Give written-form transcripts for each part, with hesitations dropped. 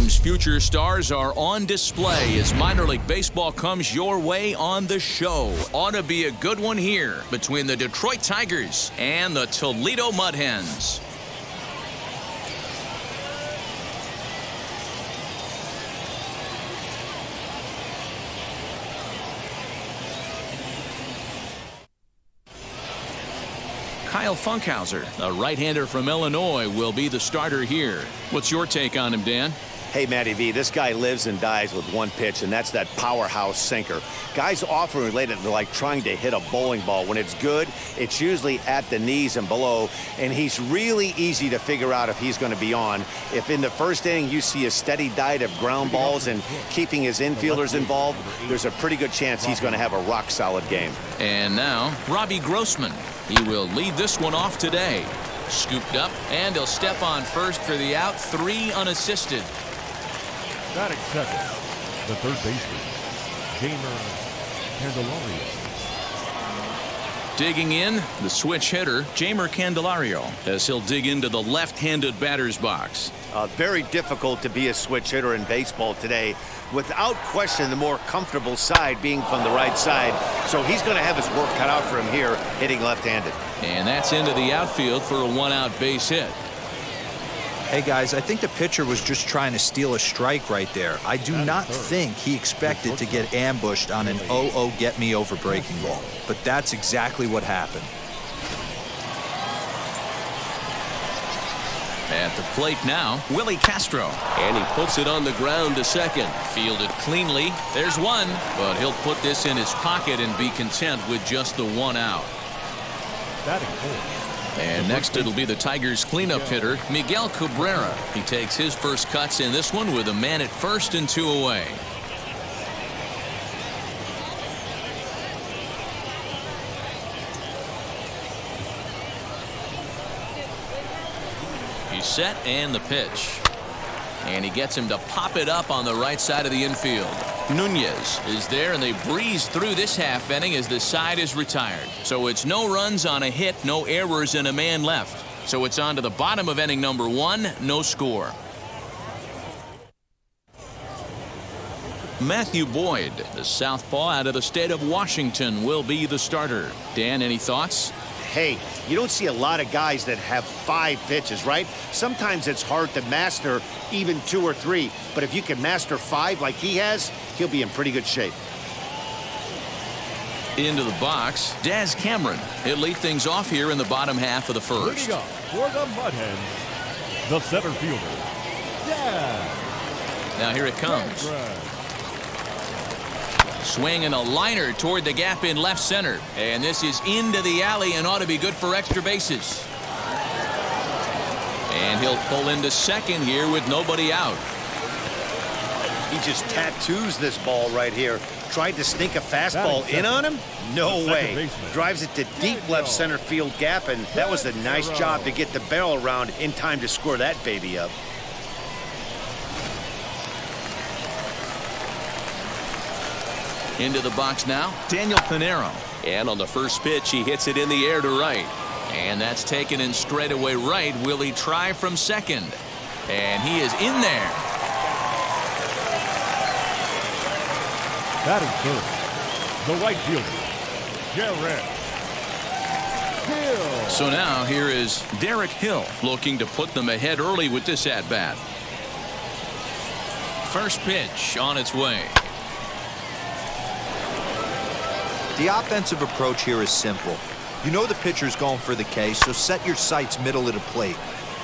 team's future stars are on display as minor league baseball comes your way on the show. Ought to be a good one here between the Detroit Tigers and the Toledo Mud Hens. Kyle Funkhouser, a right-hander from Illinois, will be the starter here. What's your take on him, Dan? Hey, Matty V, this guy lives and dies with one pitch, and that's that powerhouse sinker. Guys often relate it to like trying to hit a bowling ball. When it's good, it's usually at the knees and below, and he's really easy to figure out if he's going to be on. If in the first inning you see a steady diet of ground balls and keeping his infielders involved, there's a pretty good chance he's going to have a rock-solid game. And now, Robbie Grossman. He will lead this one off today. Scooped up, and he'll step on first for the out, 3 unassisted. Batting second, the third baseman, Candelario. Digging in, the switch hitter, Jeimer Candelario, as he'll dig into the left-handed batter's box. Very difficult to be a switch hitter in baseball today. Without question, the more comfortable side being from the right side. So he's going to have his work cut out for him here, hitting left-handed. And that's into the outfield for a 1-out base hit. Hey guys, I think the pitcher was just trying to steal a strike right there. I do not think he expected to get ambushed on an 0-0 get me over breaking ball, but that's exactly what happened. At the plate now, Willie Castro, and he puts it on the ground to second. Fielded cleanly. There's one, but he'll put this in his pocket and be content with just the 1 out. Batting fourth. And next it'll be the Tigers cleanup hitter, Miguel Cabrera. He takes his first cuts in this one with a man at first and 2 away. He's set and the pitch. And he gets him to pop it up on the right side of the infield. Nunez is there, and they breeze through this half inning as the side is retired. So it's no runs on a hit, no errors, and a man left. So it's on to the bottom of inning number 1, no score. Matthew Boyd, the southpaw out of the state of Washington, will be the starter. Dan, any thoughts? Hey, you don't see a lot of guys that have 5 pitches, right? Sometimes it's hard to master even 2 or 3, but if you can master 5 like he has, he'll be in pretty good shape. Into the box, Daz Cameron. He'll lead things off here in the bottom half of the first. Leading up for the Mud Hens, the center fielder, Daz. Now here it comes. Swinging a liner toward the gap in left center. And this is into the alley and ought to be good for extra bases. And he'll pull into second here with nobody out. He just tattoos this ball right here. Tried to sneak a fastball in on him? No way. Drives it to deep left center field gap, and that was a nice job to get the barrel around in time to score that baby up. Into the box now, Daniel Pinero. And on the first pitch, he hits it in the air to right. And that's taken in straightaway right. Will he try from second? And he is in there. Batting third, the right fielder, Garrett Hill. So now here is Derek Hill looking to put them ahead early with this at-bat. First pitch on its way. The offensive approach here is simple. You know the pitcher's going for the K, so set your sights middle of the plate.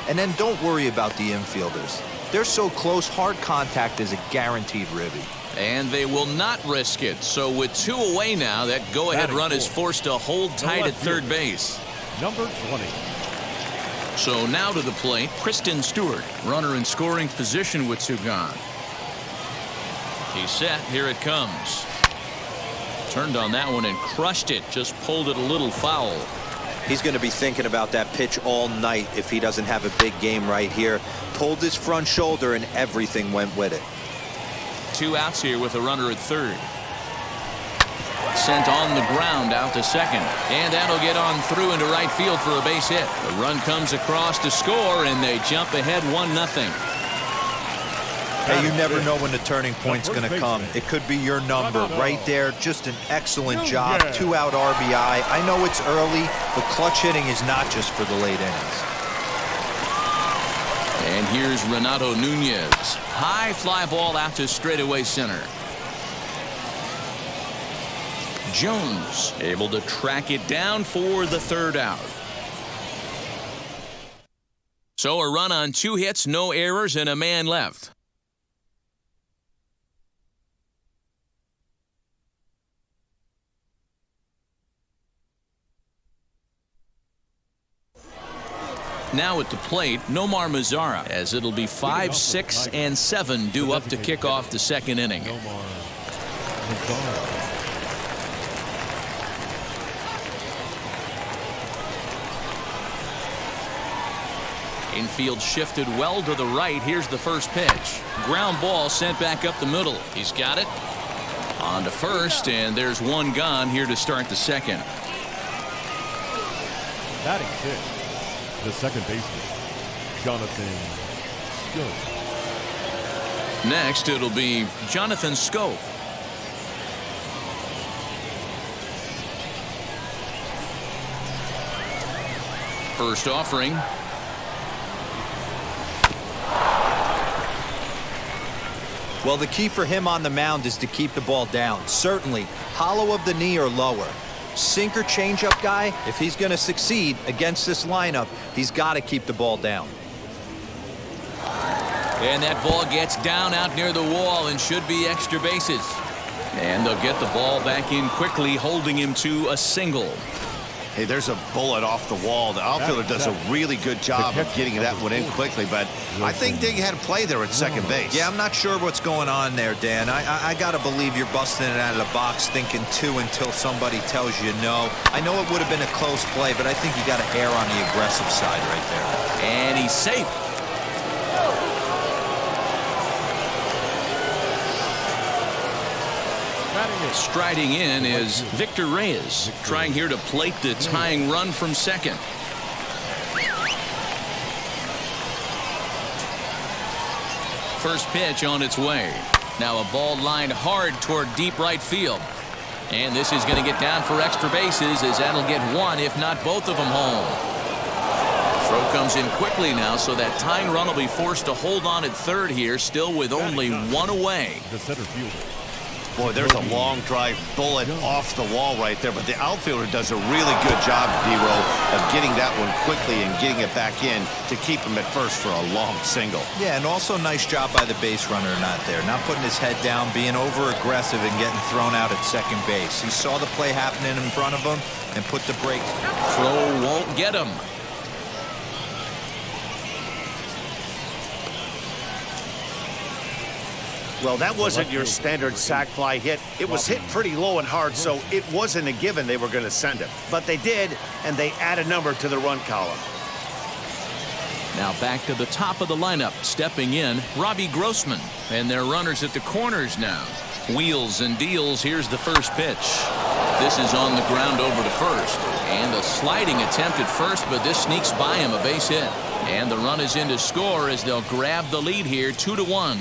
And then don't worry about the infielders. They're so close, hard contact is a guaranteed ribby. And they will not risk it. So with 2 away now, that go-ahead run is forced to hold tight at third base. Number 20. So now to the plate, Kristen Stewart, runner in scoring position with 2 gone. He's set. Here it comes. Turned on that one and crushed it. Just pulled it a little foul. He's going to be thinking about that pitch all night if he doesn't have a big game right here. Pulled his front shoulder and everything went with it. 2 outs here with a runner at third. Sent on the ground out to second. And that'll get on through into right field for a base hit. The run comes across to score, and they jump ahead 1-0. Hey, you never know when the turning point's going to come. It could be your number right there. Just an excellent job. 2-out RBI. I know it's early, but clutch hitting is not just for the late innings. And here's Renato Nunez. High fly ball out to straightaway center. Jones able to track it down for the 3rd out. So a run on 2 hits, no errors, and a man left. Now at the plate, Nomar Mazara, as it'll be 5, 6, and 7 due up to kick off the 2nd inning. Infield shifted well to the right. Here's the first pitch. Ground ball sent back up the middle. He's got it. On to first, and there's one gone here to start the 2nd. Batting 6th, the second baseman, Jonathan Schoop. Next, it'll be Jonathan Schoop. First offering. Well, the key for him on the mound is to keep the ball down. Certainly, hollow of the knee or lower. Sinker changeup guy, if he's going to succeed against this lineup, he's got to keep the ball down. And that ball gets down out near the wall and should be extra bases. And they'll get the ball back in quickly, holding him to a single. Hey, there's a bullet off the wall. The outfielder does a really good job of getting that one in quickly, but I think they had a play there at second base. Yeah, I'm not sure what's going on there, Dan. I got to believe you're busting it out of the box thinking 2 until somebody tells you no. I know it would have been a close play, but I think you got to err on the aggressive side right there. And he's safe. Striding in is Victor Reyes, trying here to plate the tying run from second. First pitch on its way. Now a ball lined hard toward deep right field. And this is going to get down for extra bases, as that'll get one, if not both of them, home. Throw comes in quickly now, so that tying run will be forced to hold on at third here, still with only one away. The center fielder. Boy, there's a long drive bullet off the wall right there, but the outfielder does a really good job, D-Row, of getting that one quickly and getting it back in to keep him at first for a long single. Yeah, and also nice job by the base runner not there. Not putting his head down, being over-aggressive and getting thrown out at second base. He saw the play happening in front of him and put the brakes. Throw won't get him. Well, that wasn't your standard sac fly hit. It was hit pretty low and hard, so it wasn't a given they were going to send it. But they did, and they add a number to the run column. Now back to the top of the lineup, stepping in, Robbie Grossman. And their runners at the corners now. Wheels and deals. Here's the first pitch. This is on the ground over to first. And a sliding attempt at first, but this sneaks by him, a base hit. And the run is in to score as they'll grab the lead here, 2-1.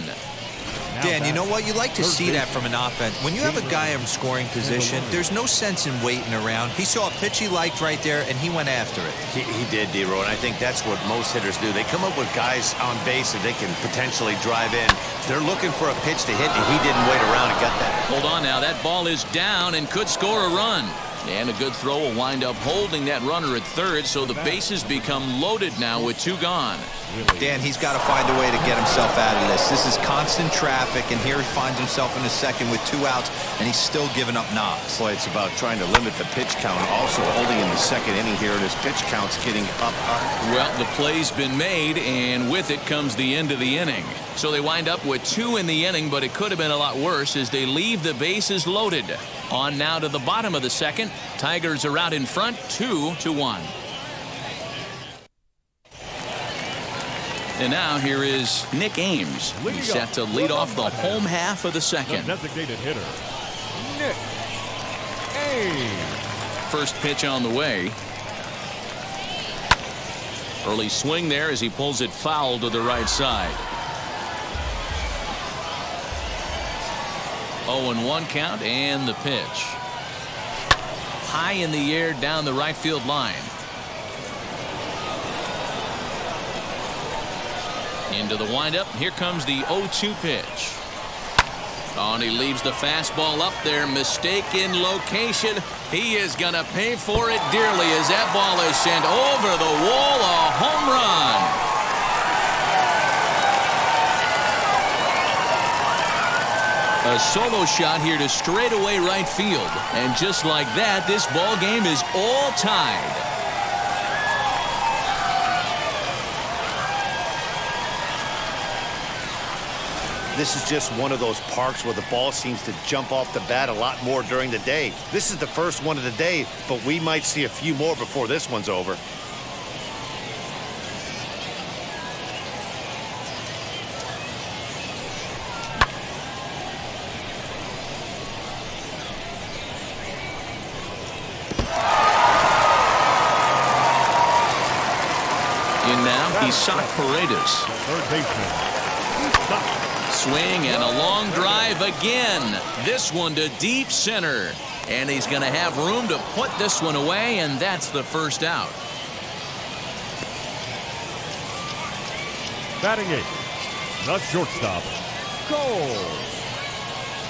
Dan, you know what? You like to see that from an offense. When you have a guy in scoring position, there's no sense in waiting around. He saw a pitch he liked right there, and he went after it. He did, D-Row, and I think that's what most hitters do. They come up with guys on base that they can potentially drive in. They're looking for a pitch to hit, and he didn't wait around and got that. Hold on now. That ball is down and could score a run. And a good throw will wind up holding that runner at third, so the bases become loaded now with 2 gone. Dan, he's got to find a way to get himself out of this. This is constant traffic, and here he finds himself in the second with 2 outs, and he's still giving up knocks. Boy, it's about trying to limit the pitch count. Also holding in the second inning here, and his pitch count's getting up. Well, the play's been made, and with it comes the end of the inning. So they wind up with 2 in the inning, but it could have been a lot worse as they leave the bases loaded. On now to the bottom of the second. Tigers are out in front, 2-1. And now here is Nick Ames. He's set to lead off the home half of the second. The designated hitter, Nick Ames. First pitch on the way. Early swing there as he pulls it foul to the right side. 0-1 count and the pitch. High in the air down the right field line. Into the windup. Here comes the 0-2 pitch. Oh, and he leaves the fastball up there. Mistaken location. He is going to pay for it dearly as that ball is sent over the wall. A home run. A solo shot here to straightaway right field. And just like that, this ball game is all tied. This is just one of those parks where the ball seems to jump off the bat a lot more during the day. This is the first one of the day, but we might see a few more before this one's over. In now, Isaac Paredes. Third baseman. Swing and a long drive again. This one to deep center. And he's going to have room to put this one away, and that's the first out. Batting eighth, the shortstop, Cole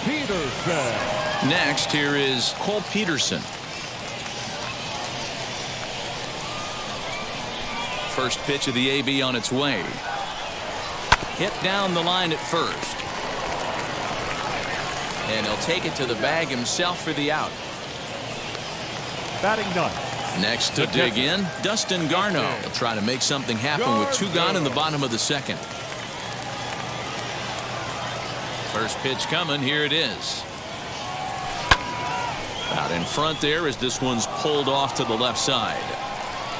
Peterson. Next, here is Cole Peterson. First pitch of the AB on its way. Hit down the line at first. And he'll take it to the bag himself for the out. Batting ninth. Next to dig in, Dustin Garneau will try to make something happen with 2 gone in the bottom of the second. First pitch coming. Here it is. Out in front there as this one's pulled off to the left side.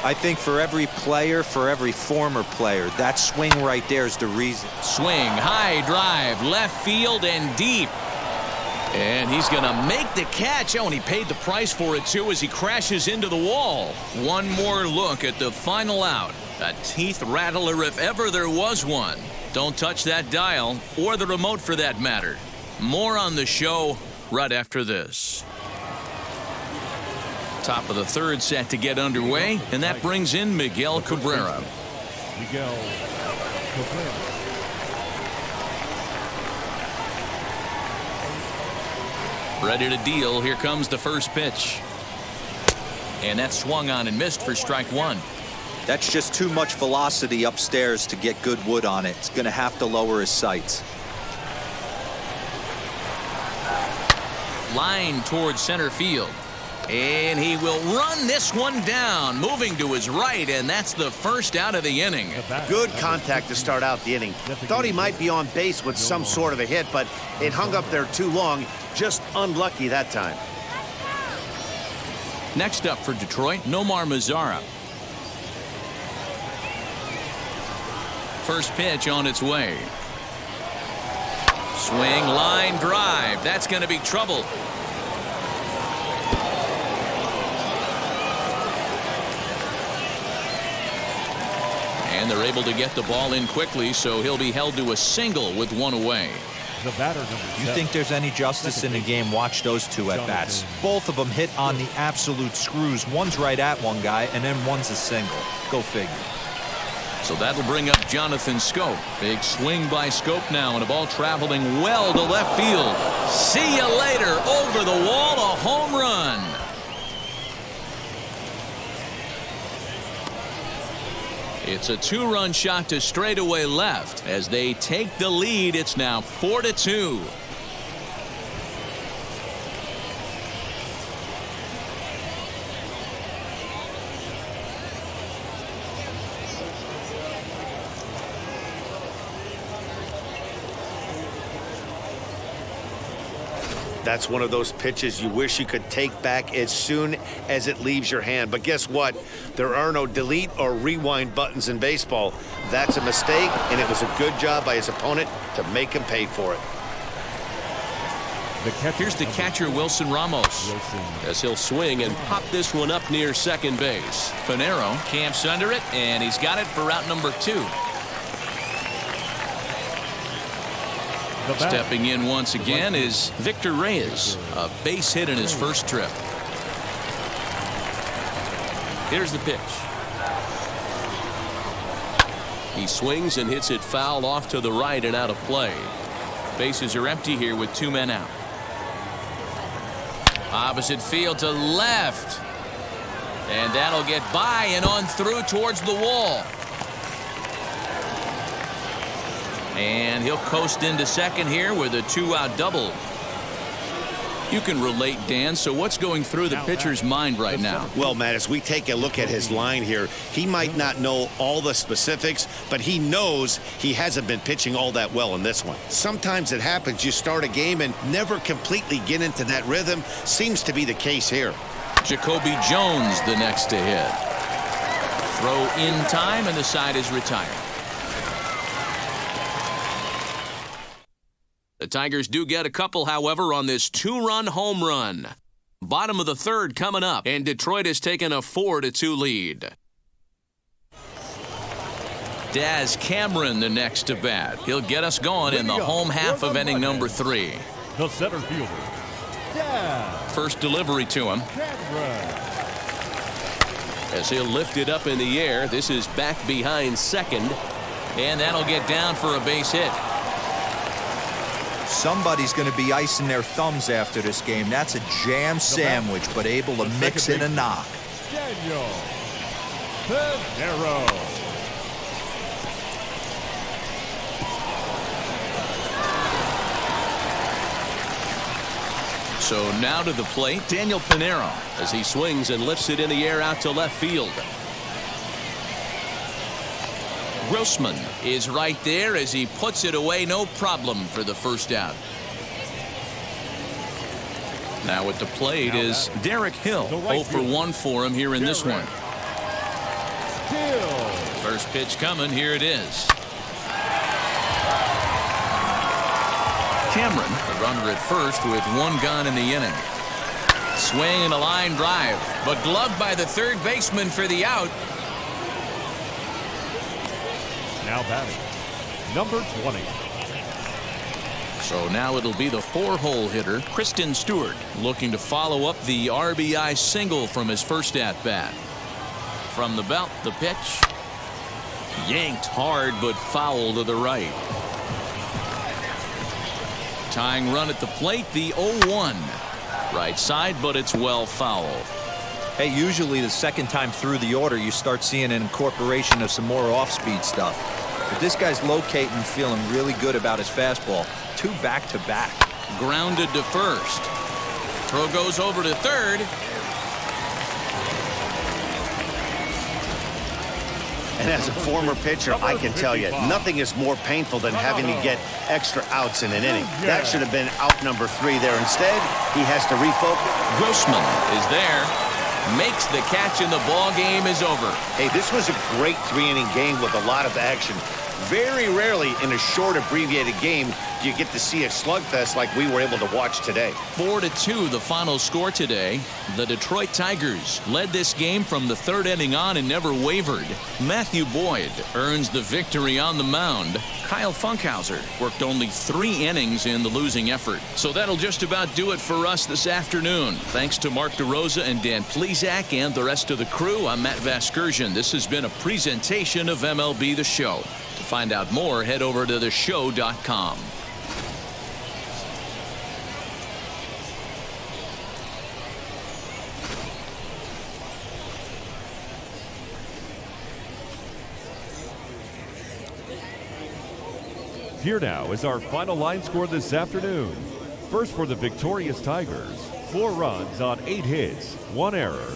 I think for every player, for every former player, that swing right there is the reason. Swing, high drive, left field and deep. And he's going to make the catch. Oh, and he paid the price for it, too, as he crashes into the wall. One more look at the final out. A teeth rattler if ever there was one. Don't touch that dial, or the remote for that matter. More on the show right after this. Top of the third set to get underway, and that brings in Miguel Cabrera. Miguel Cabrera. Ready to deal. Here comes the first pitch. And that swung on and missed for strike one. That's just too much velocity upstairs to get good wood on it. It's going to have to lower his sights. Line towards center field. And he will run this one down, moving to his right, and that's the first out of the inning. Good contact to start out the inning. Thought he might be on base with some sort of a hit, but it hung up there too long. Just unlucky that time. Next up for Detroit, Nomar Mazara. First pitch on its way. Swing, line drive. That's going to be trouble. And they're able to get the ball in quickly, so he'll be held to a single with one away. The batter number You think there's any justice in the game? Watch those two at bats. Both of them hit on the absolute screws. One's right at one guy, and then one's a single. Go figure. So that'll bring up Jonathan Scope. Big swing by Scope now, and a ball traveling well to left field. See you later. Over the wall, a home run. It's a 2-run shot to straightaway left. As they take the lead, it's now 4-2. That's one of those pitches you wish you could take back as soon as it leaves your hand. But guess what? There are no delete or rewind buttons in baseball. That's a mistake, and it was a good job by his opponent to make him pay for it. Here's the catcher, Wilson Ramos, as he'll swing and pop this one up near second base. Pinero camps under it, and he's got it for route number 2. The bat. Stepping in once again is Victor Reyes, a base hit in his first trip. Here's the pitch. He swings and hits it foul off to the right and out of play. Bases are empty here with 2 men out. Opposite field to left. And that'll get by and on through towards the wall. And he'll coast into second here with a 2-out double. You can relate, Dan. So what's going through the pitcher's mind right now? Well, Matt, as we take a look at his line here, he might not know all the specifics, but he knows he hasn't been pitching all that well in this one. Sometimes it happens. You start a game and never completely get into that rhythm. Seems to be the case here. Jacoby Jones the next to hit. Throw in time and the side is retired. The Tigers do get a couple, however, on this 2-run home run. Bottom of the third coming up, and Detroit has taken a 4-2 lead. Daz Cameron the next to bat. He'll get us going in the home half of inning number 3. The center fielder, Daz First delivery to him. Cameron. As he'll lift it up in the air, this is back behind second. And that'll get down for a base hit. Somebody's going to be icing their thumbs after this game. That's a jam sandwich, but able to mix in a knock. Daniel Pinero. So now to the plate, Daniel Pinero. As he swings and lifts it in the air out to left field. Grossman is right there as he puts it away, no problem for the first out. Now at the plate is Derek Hill. 0 for 1 for him here in this one. First pitch coming, here it is. Cameron, the runner at first with 1 gone in the inning. Swing and a line drive, but gloved by the third baseman for the out. Now batting, number 20. So now it'll be the 4-hole hitter, Kristen Stewart, looking to follow up the RBI single from his first at-bat. From the belt, the pitch. Yanked hard, but foul to the right. Tying run at the plate, the 0-1. Right side, but it's well foul. Hey, usually the second time through the order, you start seeing an incorporation of some more off-speed stuff. But this guy's locating and feeling really good about his fastball. 2 back-to-back. Grounded to first. Throw goes over to third. And as a former pitcher, I can tell you, nothing is more painful than having to get extra outs in an inning. That should have been out number 3 there. Instead, he has to refocus. Grossman is there. Makes the catch and the ball game is over. Hey, this was a great 3-inning game with a lot of action. Very rarely in a short, abbreviated game do you get to see a slugfest like we were able to watch today. 4-2 the final score today. The Detroit Tigers led this game from the 3rd inning on and never wavered. Matthew Boyd earns the victory on the mound. Kyle Funkhouser worked only 3 innings in the losing effort. So that'll just about do it for us this afternoon. Thanks to Mark DeRosa and Dan Plesac and the rest of the crew. I'm Matt Vasgersian. This has been a presentation of MLB The Show. To find out more, head over to theshow.com. Here now is our final line score this afternoon. First for the victorious Tigers, 4 runs on 8 hits, 1 error.